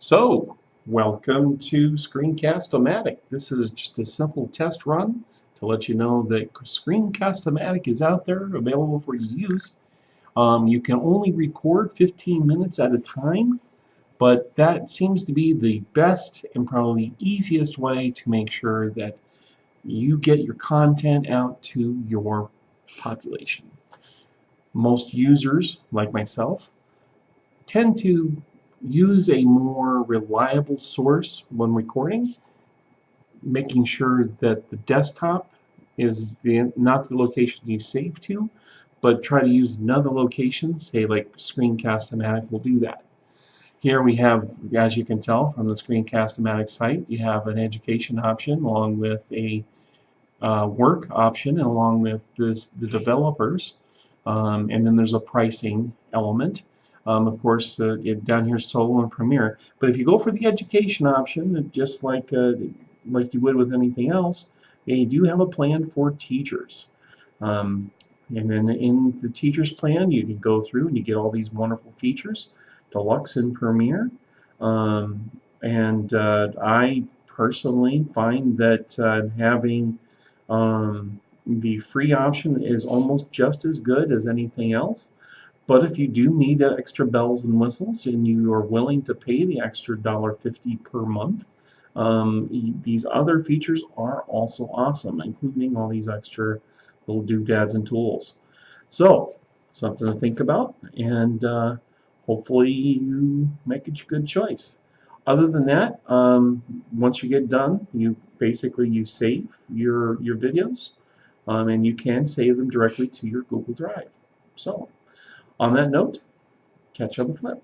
So, welcome to Screencast-O-Matic. This is just a simple test run to let you know that Screencast-O-Matic is out there, available for you to use. You can only record 15 minutes at a time, but that seems to be the best and probably easiest way to make sure that you get your content out to your population. Most users, like myself, tend to use a more reliable source when recording, making sure that the desktop is not the location you save to, but try to use another location, say like Screencast-O-Matic will do that. Here we have, as you can tell from the Screencast-O-Matic site, you have an education option along with a work option and along with the developers, and then there's a pricing element. Of course, down here Solo and Premiere. But if you go for the education option, just like you would with anything else, they do have a plan for teachers. And then in the teachers plan, you can go through and you get all these wonderful features, Deluxe and Premiere. I personally find that having the free option is almost just as good as anything else. But if you do need that extra bells and whistles and you are willing to pay the extra $1.50 per month, these other features are also awesome, including all these extra little doodads and tools. So, something to think about, and hopefully you make a good choice. Other than that, once you get done, you save your videos, and you can save them directly to your Google Drive. So, on that note, catch you on the flip.